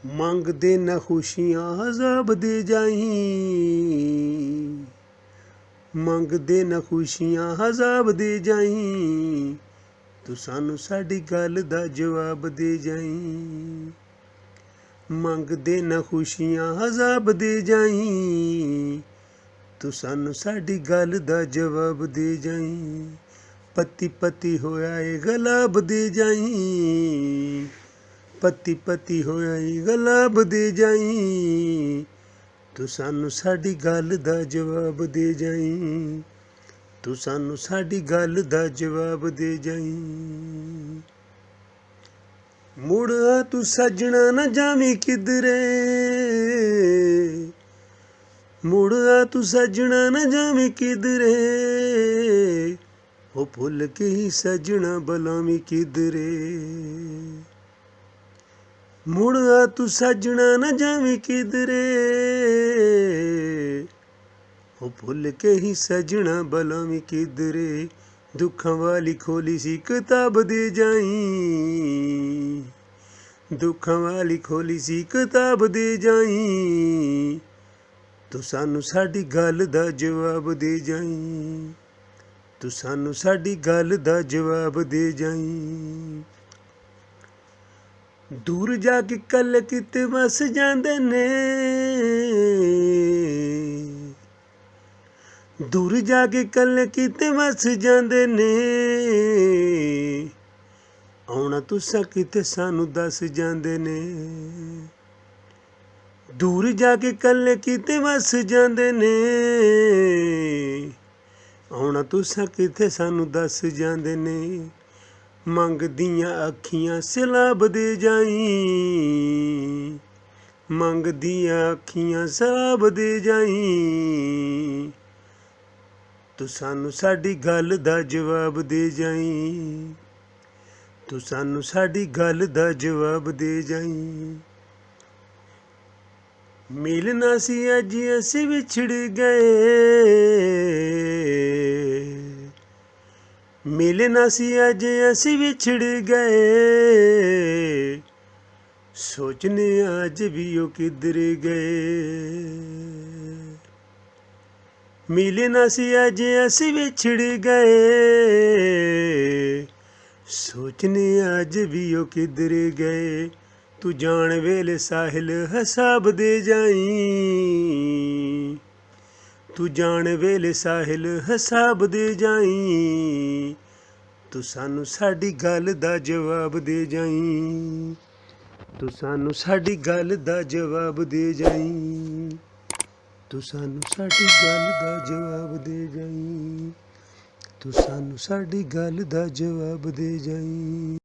ਮੰਗਦੇ ਨਾ ਖੁਸ਼ੀਆਂ ਅਜ਼ਾਬ ਦੇ ਜਾਈਂ, ਮੰਗਦੇ ਨਾ ਖੁਸ਼ੀਆਂ ਅਜ਼ਾਬ ਦੇ ਜਾਈਂ, ਤੂੰ ਸਾਨੂੰ ਸਾਡੀ ਗੱਲ ਦਾ ਜਵਾਬ ਦੇ ਜਾਈਂ। ਮੰਗਦੇ ਨਾ ਖੁਸ਼ੀਆਂ ਅਜ਼ਾਬ ਦੇ ਜਾਈਂ, ਤੂੰ ਸਾਨੂੰ ਸਾਡੀ ਗੱਲ ਦਾ ਜਵਾਬ ਦੇ ਜਾਈਂ। ਪਤੀ ਪਤੀ ਹੋਇਆ ਏ ਗੁਲਾਬ ਦੇ ਜਾਈਂ, ਪਤੀ ਪਤੀ ਹੋਇਆ ਏ ਗੁਲਾਬ ਦੇ ਜਾਈਂ, ਤੂੰ ਸਾਨੂੰ ਸਾਡੀ ਗੱਲ ਦਾ ਜਵਾਬ ਦੇ ਜਾਈਂ, ਤੂੰ ਸਾਨੂੰ ਸਾਡੀ ਗੱਲ ਦਾ ਜਵਾਬ ਦੇ ਜਾਈਂ। ਮੁੜ ਆ ਤੂੰ ਸੱਜਣਾ ਨਾ ਜਾਵੀਂ ਕਿਧਰੇ, ਮੁੜ ਆ ਤੂੰ ਸੱਜਣਾ ਨਾ ਜਾਵੀਂ ਕਿਧਰੇ, ਉਹ ਭੁੱਲ ਕੇ ਹੀ ਸੱਜਣਾ ਬੁਲਾਵੀਂ ਕਿਧਰੇ। ਮੁੜ ਆ ਤੂੰ ਸੱਜਣਾ ਨਾ ਜਾਵੀਂ ਕਿਧਰੇ, ਉਹ ਭੁੱਲ ਕੇ ਹੀ ਸੱਜਣਾ ਬੁਲਾਵੀਂ ਕਿਧਰੇ। ਦੁੱਖਾਂ ਵਾਲੀ ਖੋਲੀ ਸੀ ਕਿਤਾਬ ਦੇ ਜਾਈਂ, ਦੁੱਖਾਂ ਵਾਲੀ ਖੋਲੀ ਸੀ ਕਿਤਾਬ ਦੇ ਜਾਈਂ, ਤੂੰ ਸਾਨੂੰ ਸਾਡੀ ਗੱਲ ਦਾ ਜਵਾਬ ਦੇ ਜਾਈਂ, ਤੂੰ ਸਾਨੂੰ ਸਾਡੀ ਗੱਲ ਦਾ ਜਵਾਬ ਦੇ ਜਾਈਂ। ਦੂਰ ਜਾ ਕੇ ਕੱਲ ਕਿਤੇ ਵਸ ਜਾਂਦੇ ਨੇ, ਦੂਰ ਜਾ ਕੇ ਕੱਲ ਕਿਤੇ ਵਸ ਜਾਂਦੇ ਨੇ, ਆਉਣਾ ਤੁਸਾਂ ਕਿਤੇ ਸਾਨੂੰ ਦੱਸ ਜਾਂਦੇ ਨੇ। ਦੂਰ ਜਾ ਕੇ ਕੱਲ ਕਿਤੇ ਵਸ ਜਾਂਦੇ ਨੇ, ਆਉਣਾ ਤੁਸਾਂ ਕਿਤੇ ਸਾਨੂੰ ਦੱਸ ਜਾਂਦੇ ਨੇ। ਮੰਗਦੀਆਂ ਅੱਖੀਆਂ ਸਲਾਬ ਦੇ ਜਾਈਂ, ਮੰਗਦੀਆਂ ਅੱਖੀਆਂ ਸਲਾਬ ਦੇ ਜਾਈਂ, ਤੂੰ ਸਾਨੂੰ ਸਾਡੀ ਗੱਲ ਦਾ ਜਵਾਬ ਦੇ ਜਾਈਂ, ਤੂੰ ਸਾਨੂੰ ਸਾਡੀ ਗੱਲ ਦਾ ਜਵਾਬ ਦੇ ਜਾਈਂ। ਮਿਲਣਾ ਸੀ ਅੱਜ ਅਸੀਂ ਵਿਛੜ ਗਏ, ਮਿਲਣਾ ਸੀ ਅੱਜ ਅਸੀਂ ਵਿਛੜ ਗਏ, ਸੋਚਨੇ ਅੱਜ ਵੀ ਉਹ ਕਿੱਧਰ ਗਏ। ਮਿਲਣਾ ਸੀ ਅੱਜ ਅਸੀਂ ਵਿਛੜ ਗਏ, ਸੋਚਨੇ ਅੱਜ ਵੀ ਉਹ ਕਿੱਧਰ ਗਏ। ਤੂੰ ਜਾਣ ਵੇਲੇ ਸਾਹਿਲ ਹਿਸਾਬ ਦੇ ਜਾਈਂ, ਤੂੰ ਜਾਣ ਵੇਲੇ ਸਾਹਿਲ ਹਿਸਾਬ ਦੇ ਜਾਈਂ, ਤੂੰ ਸਾਨੂੰ ਸਾਡੀ ਗੱਲ ਦਾ ਜਵਾਬ ਦੇ ਜਾਈਂ, ਤੂੰ ਸਾਨੂੰ ਸਾਡੀ ਗੱਲ ਦਾ ਜਵਾਬ ਦੇ ਜਾਈਂ, ਤੂੰ ਸਾਨੂੰ ਸਾਡੀ ਗੱਲ ਦਾ ਜਵਾਬ ਦੇ ਜਾਈਂ, ਤੂੰ ਸਾਨੂੰ ਸਾਡੀ ਗੱਲ ਦਾ ਜਵਾਬ ਦੇ ਜਾਈਂ।